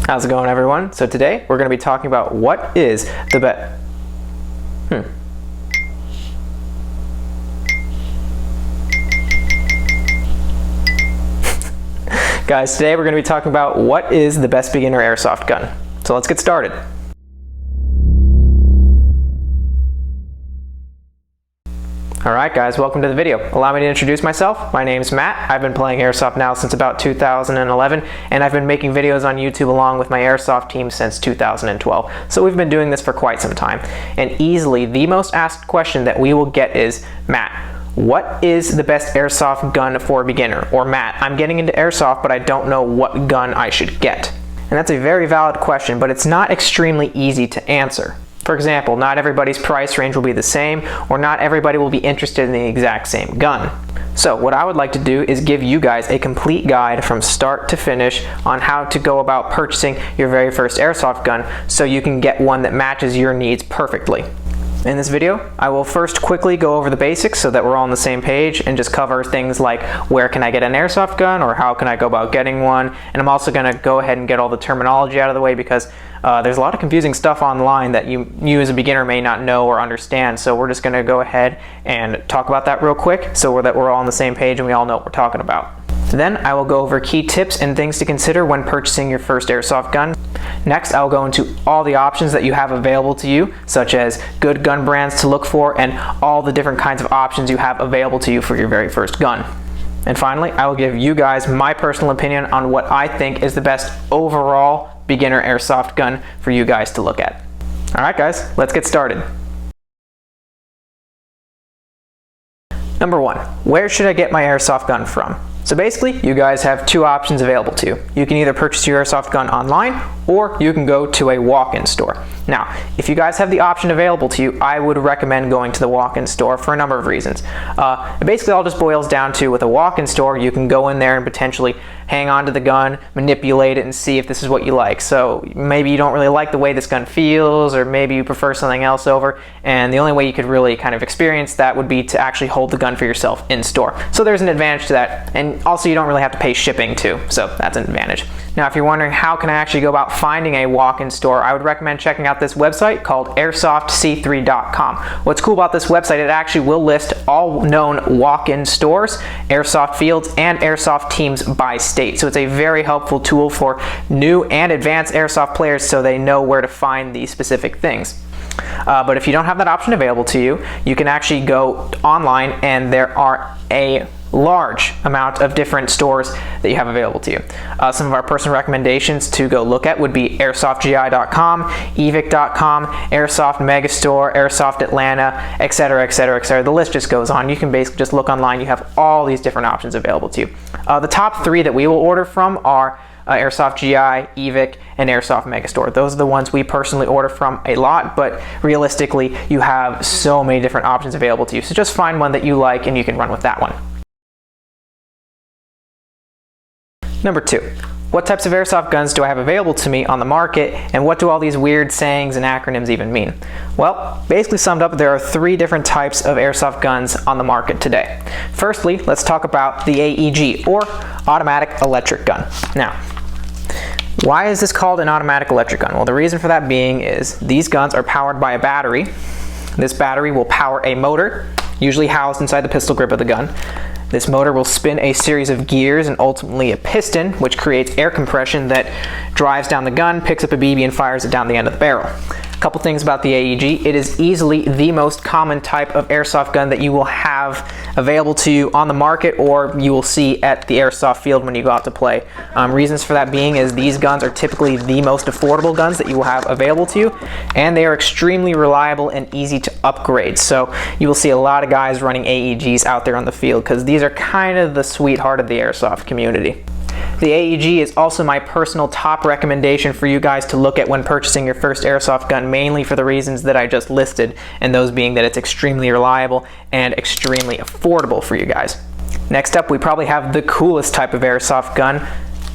How's it going, everyone? So today we're going to be talking about what is the best. Guys, today we're going to be talking about what is the best beginner airsoft gun. So let's get started. Alright guys, welcome to the video. Allow me to introduce myself. My name's Matt. I've been playing Airsoft now since about 2011, and I've been making videos on YouTube along with my Airsoft team since 2012. So we've been doing this for quite some time. And easily the most asked question that we will get is, Matt, what is the best airsoft gun for a beginner? Or Matt, I'm getting into airsoft but I don't know what gun I should get. And that's a very valid question, but it's not extremely easy to answer. For example, not everybody's price range will be the same, or not everybody will be interested in the exact same gun. So what I would like to do is give you guys a complete guide from start to finish on how to go about purchasing your very first airsoft gun so you can get one that matches your needs perfectly. In this video, I will first quickly go over the basics so that we're all on the same page and just cover things like where can I get an airsoft gun or how can I go about getting one, and I'm also going to go ahead and get all the terminology out of the way because there's a lot of confusing stuff online that you as a beginner may not know or understand, so we're just going to go ahead and talk about that real quick so that we're all on the same page and we all know what we're talking about. Then I will go over key tips and things to consider when purchasing your first airsoft gun. Next, I'll go into all the options that you have available to you, such as good gun brands to look for and all the different kinds of options you have available to you for your very first gun. And finally, I will give you guys my personal opinion on what I think is the best overall beginner airsoft gun for you guys to look at. Alright guys, let's get started. Number one, where should I get my airsoft gun from? So basically, you guys have two options available to you. You can either purchase your airsoft gun online, or you can go to a walk-in store. Now, if you guys have the option available to you, I would recommend going to the walk-in store for a number of reasons. It basically all just boils down to, with a walk-in store, you can go in there and potentially hang on to the gun, manipulate it, and see if this is what you like. So maybe you don't really like the way this gun feels, or maybe you prefer something else over, and the only way you could really kind of experience that would be to actually hold the gun for yourself in store. So there's an advantage to that, and also you don't really have to pay shipping too, so that's an advantage. Now if you're wondering how can I actually go about finding a walk-in store, I would recommend checking out this website called AirsoftC3.com. What's cool about this website, it actually will list all known walk-in stores, airsoft fields, and airsoft teams by state. So it's a very helpful tool for new and advanced airsoft players so they know where to find these specific things. But if you don't have that option available to you, you can actually go online and there are a large amount of different stores that you have available to you. Some of our personal recommendations to go look at would be AirsoftGI.com, Evic.com, Airsoft Megastore, Airsoft Atlanta, etc., etc., etc. The list just goes on. You can basically just look online. You have all these different options available to you. The top three that we will order from are Airsoft GI, Evic, and Airsoft Megastore. Those are the ones we personally order from a lot, but realistically, you have so many different options available to you. So just find one that you like and you can run with that one. Number two, what types of airsoft guns do I have available to me on the market, and what do all these weird sayings and acronyms even mean? Well, basically summed up, there are three different types of airsoft guns on the market today. Firstly, let's talk about the AEG, or automatic electric gun. Now, why is this called an automatic electric gun? Well, the reason for that being is these guns are powered by a battery. This battery will power a motor, usually housed inside the pistol grip of the gun. This motor will spin a series of gears and ultimately a piston, which creates air compression that drives down the gun, picks up a BB, and fires it down the end of the barrel. A couple things about the AEG. It is easily the most common type of airsoft gun that you will have available to you on the market, or you will see at the airsoft field when you go out to play. Reasons for that being is these guns are typically the most affordable guns that you will have available to you, and they are extremely reliable and easy to upgrade. So you will see a lot of guys running AEGs out there on the field because these are kind of the sweetheart of the airsoft community. The AEG is also my personal top recommendation for you guys to look at when purchasing your first airsoft gun, mainly for the reasons that I just listed, and those being that it's extremely reliable and extremely affordable for you guys. Next up, we probably have the coolest type of airsoft gun,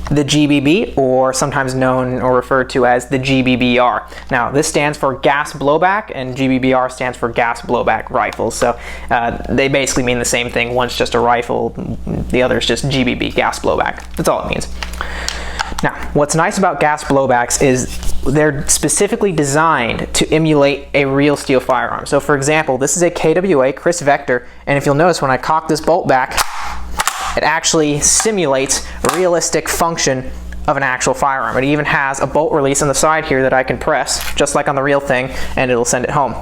the GBB, or sometimes known or referred to as the GBBR. Now, this stands for gas blowback, and GBBR stands for gas blowback rifles. So they basically mean the same thing. One's just a rifle, the other's just GBB, gas blowback. That's all it means. Now, what's nice about gas blowbacks is they're specifically designed to emulate a real steel firearm. So for example, this is a KWA Chris Vector, and if you'll notice when I cock this bolt back, it actually simulates realistic function of an actual firearm. It even has a bolt release on the side here that I can press, just like on the real thing, and it'll send it home.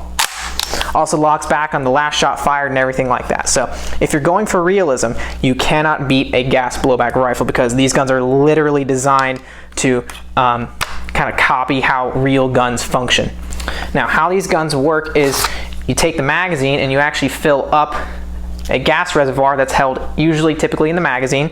Also locks back on the last shot fired and everything like that. So if you're going for realism, you cannot beat a gas blowback rifle because these guns are literally designed to kind of copy how real guns function. Now, how these guns work is you take the magazine and you actually fill up a gas reservoir that's held typically in the magazine.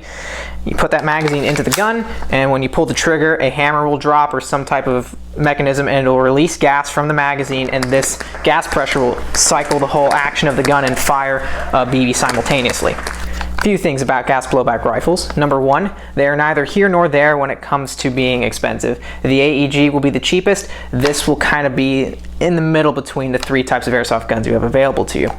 You put that magazine into the gun, and when you pull the trigger, a hammer will drop or some type of mechanism, and it will release gas from the magazine, and this gas pressure will cycle the whole action of the gun and fire a BB simultaneously. A few things about gas blowback rifles. Number one, they are neither here nor there when it comes to being expensive. The AEG will be the cheapest. This will kind of be in the middle between the three types of airsoft guns you have available to you.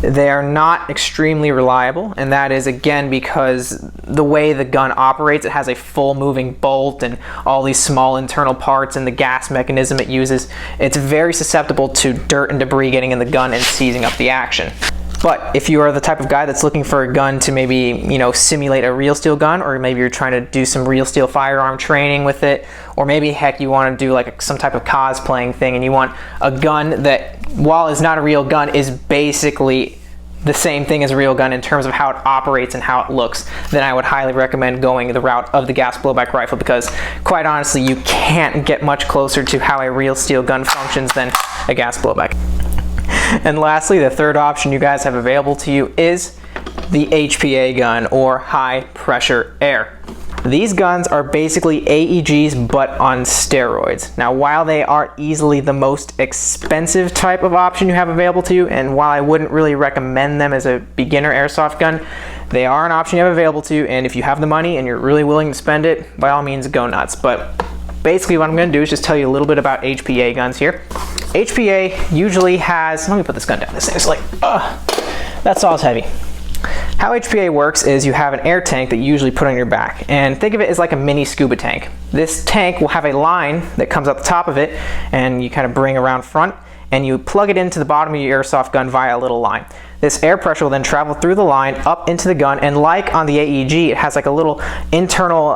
They are not extremely reliable, and that is again because the way the gun operates, it has a full moving bolt and all these small internal parts and the gas mechanism it uses. It's very susceptible to dirt and debris getting in the gun and seizing up the action. But if you are the type of guy that's looking for a gun to maybe, simulate a real steel gun, or maybe you're trying to do some real steel firearm training with it, or maybe heck you want to do like some type of cosplaying thing and you want a gun that, while it's not a real gun, is basically the same thing as a real gun in terms of how it operates and how it looks, then I would highly recommend going the route of the gas blowback rifle, because quite honestly, you can't get much closer to how a real steel gun functions than a gas blowback. And lastly, the third option you guys have available to you is the HPA gun, or high pressure air. These guns are basically AEGs but on steroids. Now, while they are easily the most expensive type of option you have available to you, and while I wouldn't really recommend them as a beginner airsoft gun, they are an option you have available to you, and if you have the money and you're really willing to spend it, by all means go nuts. But basically what I'm going to do is just tell you a little bit about HPA guns here. HPA usually has, let me put this gun down, this thing's like, that saw's heavy. How HPA works is you have an air tank that you usually put on your back, and think of it as like a mini scuba tank. This tank will have a line that comes up the top of it and you kind of bring around front, and you plug it into the bottom of your airsoft gun via a little line. This air pressure will then travel through the line up into the gun, and like on the AEG, it has like a little internal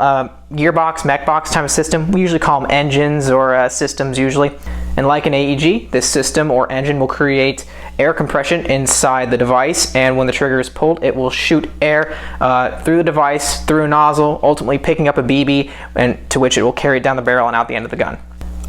gearbox, mech box type of system. We usually call them engines or systems usually. And like an AEG, this system or engine will create air compression inside the device, and when the trigger is pulled, it will shoot air through the device, through a nozzle, ultimately picking up a BB, and to which it will carry it down the barrel and out the end of the gun.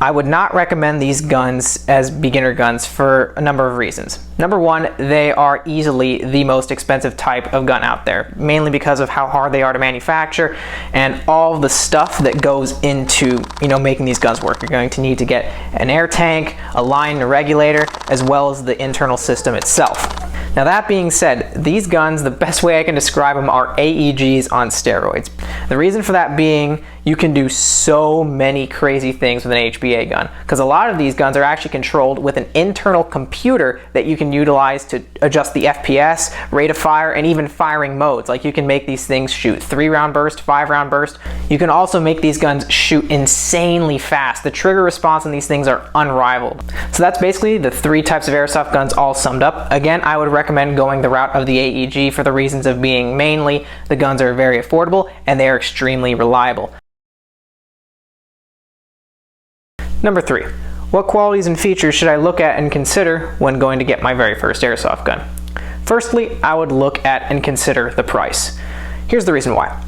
I would not recommend these guns as beginner guns for a number of reasons. Number one, they are easily the most expensive type of gun out there, mainly because of how hard they are to manufacture and all the stuff that goes into, making these guns work. You're going to need to get an air tank, a line, a regulator, as well as the internal system itself. Now that being said, these guns, the best way I can describe them are AEGs on steroids. The reason for that being, you can do so many crazy things with an HPA gun, because a lot of these guns are actually controlled with an internal computer that you can utilize to adjust the FPS, rate of fire, and even firing modes. Like you can make these things shoot 3-round burst, 5-round burst. You can also make these guns shoot insanely fast. The trigger response on these things are unrivaled. So that's basically the three types of airsoft guns all summed up. Again, I would recommend going the route of the AEG for the reasons of being mainly the guns are very affordable and they are extremely reliable. Number 3, what qualities and features should I look at and consider when going to get my very first airsoft gun? Firstly, I would look at and consider the price. Here's the reason why.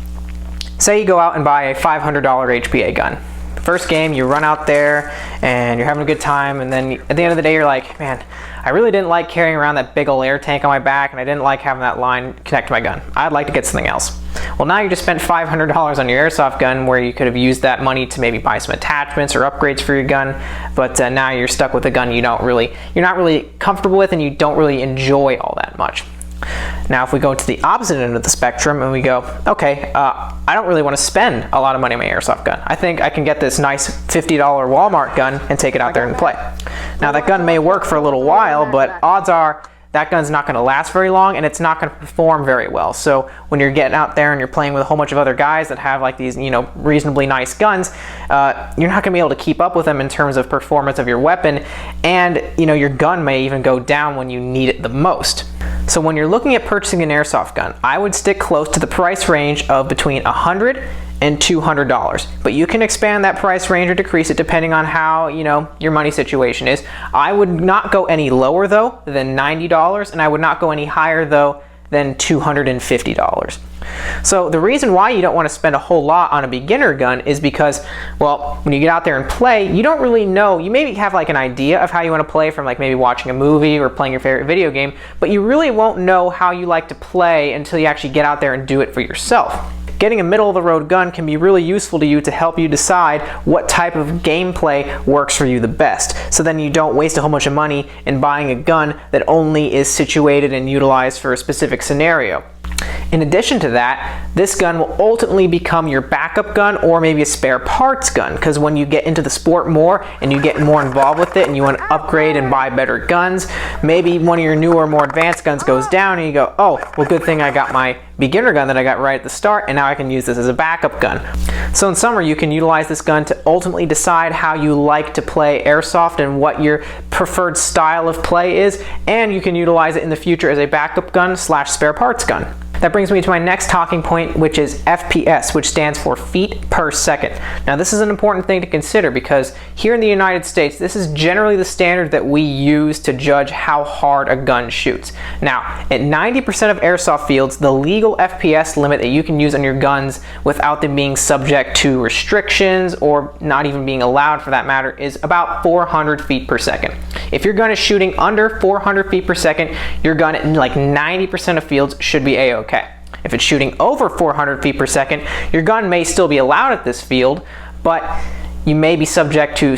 Say you go out and buy a $500 HPA gun. First game, you run out there and you're having a good time, and then at the end of the day you're like, man, I really didn't like carrying around that big old air tank on my back, and I didn't like having that line connect to my gun. I'd like to get something else. Well, now you just spent $500 on your airsoft gun, where you could have used that money to maybe buy some attachments or upgrades for your gun, but now you're stuck with a gun you're not really comfortable with and you don't really enjoy all that much. Now if we go to the opposite end of the spectrum and we go, okay, I don't really want to spend a lot of money on my airsoft gun. I think I can get this nice $50 Walmart gun and take it out there and play. Now that gun may work for a little while, but odds are that gun's not going to last very long and it's not going to perform very well. So when you're getting out there and you're playing with a whole bunch of other guys that have like these, reasonably nice guns, you're not going to be able to keep up with them in terms of performance of your weapon, and your gun may even go down when you need it the most. So when you're looking at purchasing an airsoft gun, I would stick close to the price range of between $100 and $200, but you can expand that price range or decrease it depending on how your money situation is. I would not go any lower though than $90, and I would not go any higher though than $250. So the reason why you don't want to spend a whole lot on a beginner gun is because, well, when you get out there and play, you don't really know. You maybe have like an idea of how you want to play from like maybe watching a movie or playing your favorite video game, but you really won't know how you like to play until you actually get out there and do it for yourself. Getting a middle-of-the-road gun can be really useful to you to help you decide what type of gameplay works for you the best. So then you don't waste a whole bunch of money in buying a gun that only is situated and utilized for a specific scenario. In addition to that, this gun will ultimately become your backup gun or maybe a spare parts gun, because when you get into the sport more and you get more involved with it and you want to upgrade and buy better guns, maybe one of your newer, more advanced guns goes down and you go, oh, well, good thing I got my beginner gun that I got right at the start, and now I can use this as a backup gun. So in summary, you can utilize this gun to ultimately decide how you like to play airsoft and what your preferred style of play is, and you can utilize it in the future as a backup gun / spare parts gun. That brings me to my next talking point, which is FPS, which stands for feet per second. Now this is an important thing to consider because here in the United States, this is generally the standard that we use to judge how hard a gun shoots. Now, at 90% of airsoft fields, the legal FPS limit that you can use on your guns without them being subject to restrictions or not even being allowed for that matter is about 400 feet per second. If your gun is shooting under 400 feet per second, your gun at like 90% of fields should be A-OK. If it's shooting over 400 feet per second, your gun may still be allowed at this field, but you may be subject to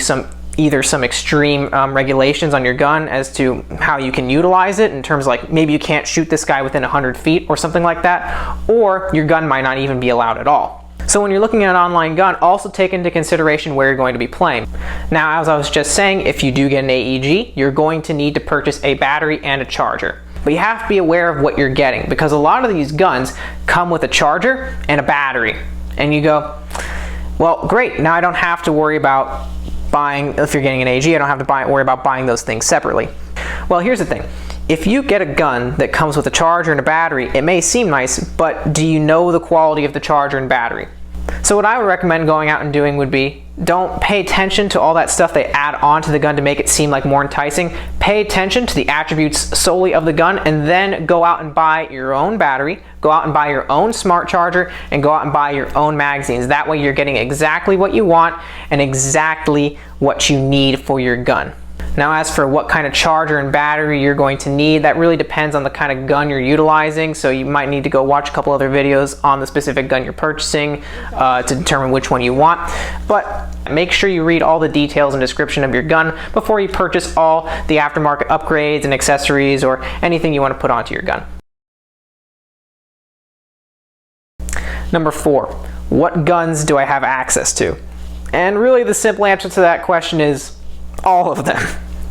either some extreme regulations on your gun as to how you can utilize it, in terms of like maybe you can't shoot this guy within 100 feet or something like that, or your gun might not even be allowed at all. So when you're looking at an online gun, also take into consideration where you're going to be playing. Now, as I was just saying, if you do get an AEG, you're going to need to purchase a battery and a charger. But you have to be aware of what you're getting, because a lot of these guns come with a charger and a battery. And you go, well, great, now I don't have to worry about buying, if you're getting an AEG, I don't have to worry about buying those things separately. Well, here's the thing. If you get a gun that comes with a charger and a battery, it may seem nice, but do you know the quality of the charger and battery? So what I would recommend going out and doing would be, don't pay attention to all that stuff they add on to the gun to make it seem like more enticing. Pay attention to the attributes solely of the gun, and then go out and buy your own battery, go out and buy your own smart charger, and go out and buy your own magazines. That way you're getting exactly what you want and exactly what you need for your gun. Now, as for what kind of charger and battery you're going to need, that really depends on the kind of gun you're utilizing, so you might need to go watch a couple other videos on the specific gun you're purchasing to determine which one you want. But make sure you read all the details and description of your gun before you purchase all the aftermarket upgrades and accessories or anything you want to put onto your gun. Number 4, what guns do I have access to? And really the simple answer to that question is all of them.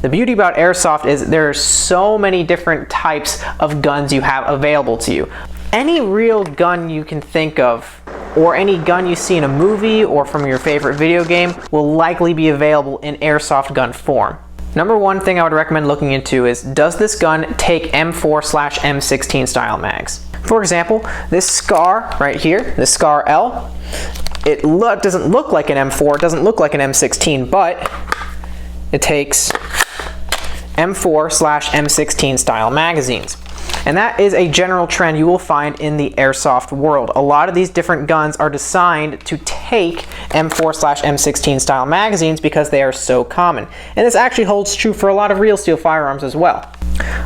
The beauty about airsoft is there are so many different types of guns you have available to you. Any real gun you can think of, or any gun you see in a movie or from your favorite video game, will likely be available in airsoft gun form. Number one thing I would recommend looking into is, does this gun take M4/M16 style mags? For example, this SCAR right here, this SCAR L, it doesn't look like an M4, it doesn't look like an M16, but it takes M4/M16 style magazines. And that is a general trend you will find in the airsoft world. A lot of these different guns are designed to take M4/M16 style magazines because they are so common. And this actually holds true for a lot of real steel firearms as well.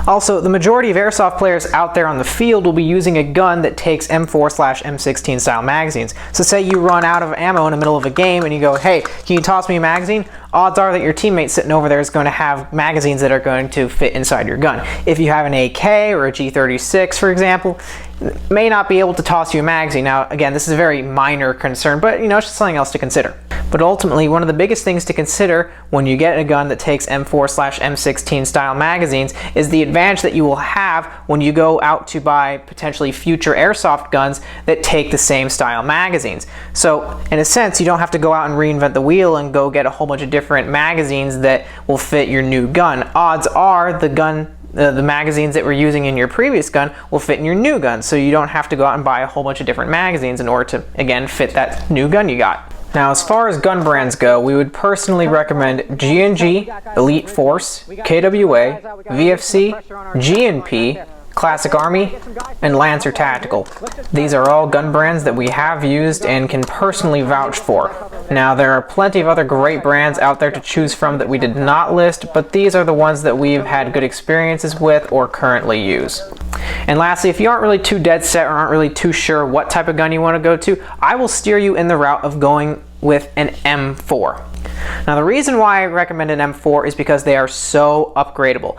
Also, the majority of airsoft players out there on the field will be using a gun that takes M4/M16 style magazines. So say you run out of ammo in the middle of a game and you go, hey, can you toss me a magazine? odds are that your teammate sitting over there is going to have magazines that are going to fit inside your gun. If you have an AK or a G36, for example, may not be able to toss you a magazine. Now, again, this is a very minor concern, but it's just something else to consider. But ultimately, one of the biggest things to consider when you get a gun that takes M4/M16 style magazines is the advantage that you will have when you go out to buy potentially future airsoft guns that take the same style magazines. So in a sense, you don't have to go out and reinvent the wheel and go get a whole bunch of different magazines that will fit your new gun. Odds are the magazines that we're using in your previous gun will fit in your new gun, so you don't have to go out and buy a whole bunch of different magazines in order to, again, fit that new gun you got. Now, as far as gun brands go, we would personally recommend G&G, Elite Force, KWA, VFC, G&P, Classic Army, and Lancer Tactical. These are all gun brands that we have used and can personally vouch for. Now, there are plenty of other great brands out there to choose from that we did not list, but these are the ones that we've had good experiences with or currently use. And lastly, if you aren't really too dead set or aren't really too sure what type of gun you want to go to, I will steer you in the route of going with an M4. Now, the reason why I recommend an M4 is because they are so upgradable.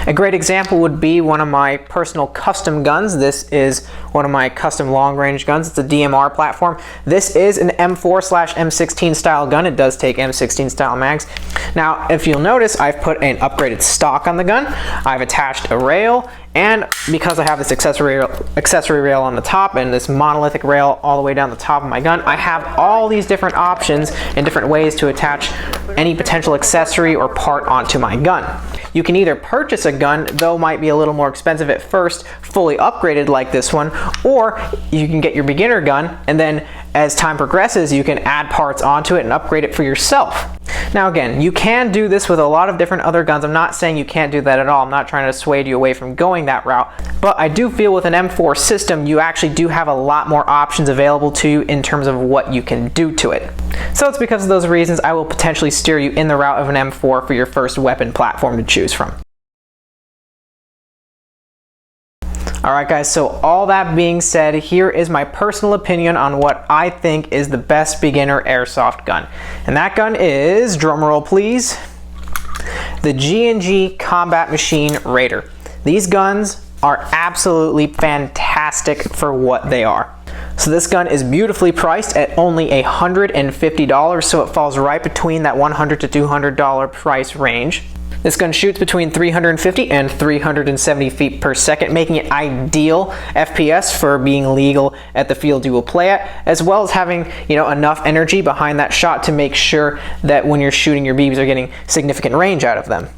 A great example would be one of my personal custom guns. This is one of my custom long-range guns. It's a DMR platform. This is an M4/M16 style gun. It does take M16 style mags. Now, if you'll notice, I've put an upgraded stock on the gun. I've attached a rail, and because I have this accessory rail on the top and this monolithic rail all the way down the top of my gun, I have all these different options and different ways to attach any potential accessory or part onto my gun. You can either purchase a gun, though might be a little more expensive at first, fully upgraded like this one, or you can get your beginner gun, and then as time progresses, you can add parts onto it and upgrade it for yourself. Now again, you can do this with a lot of different other guns. I'm not saying you can't do that at all. I'm not trying to dissuade you away from going that route. But I do feel with an M4 system, you actually do have a lot more options available to you in terms of what you can do to it. So it's because of those reasons I will potentially steer you in the route of an M4 for your first weapon platform to choose from. Alright guys, so all that being said, here is my personal opinion on what I think is the best beginner airsoft gun. And that gun is, drumroll please, the G&G Combat Machine Raider. These guns are absolutely fantastic for what they are. So this gun is beautifully priced at only $150, so it falls right between that $100 to $200 price range. This gun shoots between 350 and 370 feet per second, making it ideal FPS for being legal at the field you will play at, as well as having enough energy behind that shot to make sure that when you're shooting your BBs are getting significant range out of them.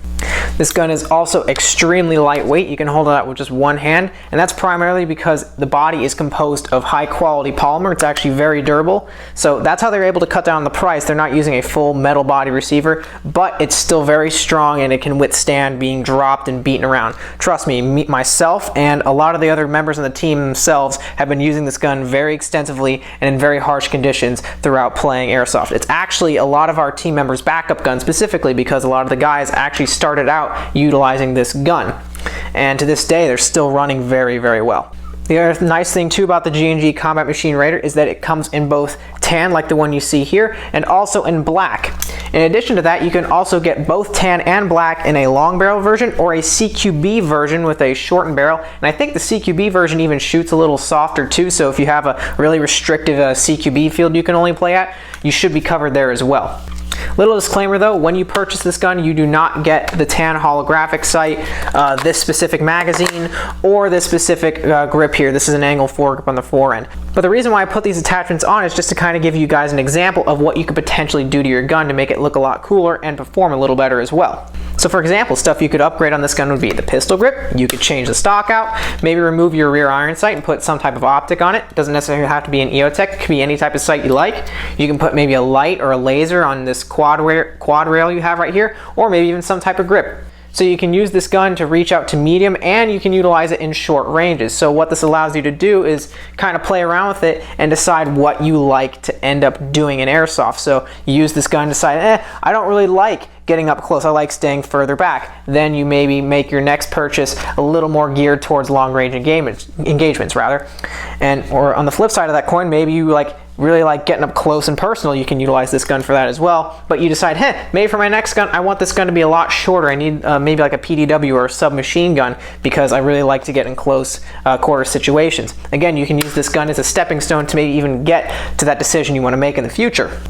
This gun is also extremely lightweight. You can hold it out with just one hand, and that's primarily because the body is composed of high quality polymer. It's actually very durable, so that's how they're able to cut down the price. They're not using a full metal body receiver, but it's still very strong and it can withstand being dropped and beaten around. Trust me, myself and a lot of the other members on the team themselves have been using this gun very extensively and in very harsh conditions throughout playing airsoft. It's actually a lot of our team members' backup gun, specifically because a lot of the guys actually started out utilizing this gun, and to this day they're still running very, very well. The other nice thing too about the G&G Combat Machine Raider is that it comes in both tan, like the one you see here, and also in black. In addition to that, you can also get both tan and black in a long barrel version or a CQB version with a shortened barrel, and I think the CQB version even shoots a little softer too, so if you have a really restrictive CQB field you can only play at, you should be covered there as well. Little disclaimer though, when you purchase this gun, you do not get the tan holographic sight, this specific magazine, or this specific grip here. This is an angle foregrip on the forend. But the reason why I put these attachments on is just to kind of give you guys an example of what you could potentially do to your gun to make it look a lot cooler and perform a little better as well. So for example, stuff you could upgrade on this gun would be the pistol grip. You could change the stock out, maybe remove your rear iron sight and put some type of optic on it. It doesn't necessarily have to be an EOTech, it could be any type of sight you like. You can put maybe a light or a laser on this quad rail you have right here, or maybe even some type of grip. So you can use this gun to reach out to medium, and you can utilize it in short ranges. So what this allows you to do is kind of play around with it and decide what you like to end up doing in airsoft. So you use this gun to decide, I don't really like getting up close, I like staying further back. Then you maybe make your next purchase a little more geared towards long range engagements rather. Or on the flip side of that coin, maybe you like really like getting up close and personal, you can utilize this gun for that as well. But you decide, hey, maybe for my next gun, I want this gun to be a lot shorter. I need maybe like a PDW or a submachine gun because I really like to get in close quarter situations. Again, you can use this gun as a stepping stone to maybe even get to that decision you want to make in the future.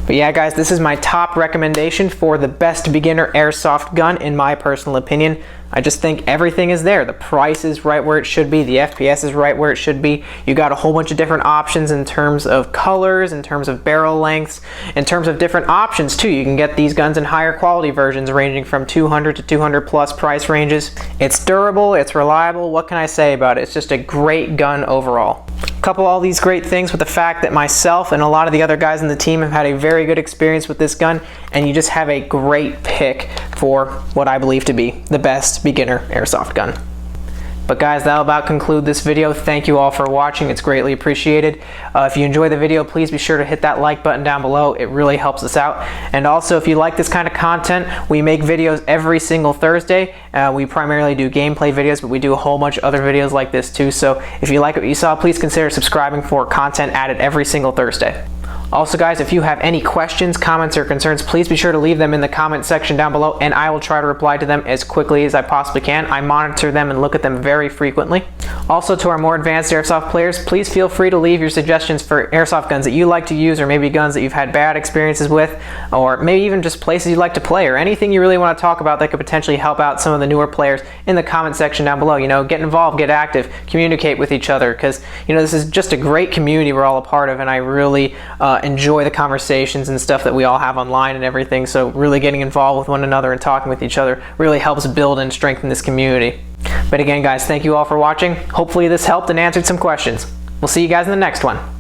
But yeah, guys, this is my top recommendation for the best beginner airsoft gun in my personal opinion. I just think everything is there. The price is right where it should be. The FPS is right where it should be. You got a whole bunch of different options in terms of colors, in terms of barrel lengths, in terms of different options too. You can get these guns in higher quality versions ranging from 200 to 200 plus price ranges. It's durable, it's reliable. What can I say about it? It's just a great gun overall. Couple all these great things with the fact that myself and a lot of the other guys in the team have had a very good experience with this gun, and you just have a great pick for what I believe to be the best beginner airsoft gun. But guys, that'll about conclude this video. Thank you all for watching. It's greatly appreciated. If you enjoy the video, please be sure to hit that like button down below. It really helps us out. And also, if you like this kind of content, we make videos every single Thursday. We primarily do gameplay videos, but we do a whole bunch of other videos like this too. So if you like what you saw, please consider subscribing for content added every single Thursday. Also guys, if you have any questions, comments, or concerns, please be sure to leave them in the comment section down below, and I will try to reply to them as quickly as I possibly can. I monitor them and look at them very frequently. Also, to our more advanced airsoft players, please feel free to leave your suggestions for airsoft guns that you like to use, or maybe guns that you've had bad experiences with, or maybe even just places you'd like to play, or anything you really want to talk about that could potentially help out some of the newer players in the comment section down below. You know, get involved, get active, communicate with each other, because you know, this is just a great community we're all a part of, and I really enjoy the conversations and stuff that we all have online and everything. So really getting involved with one another and talking with each other really helps build and strengthen this community. But again guys, thank you all for watching. Hopefully this helped and answered some questions. We'll see you guys in the next one.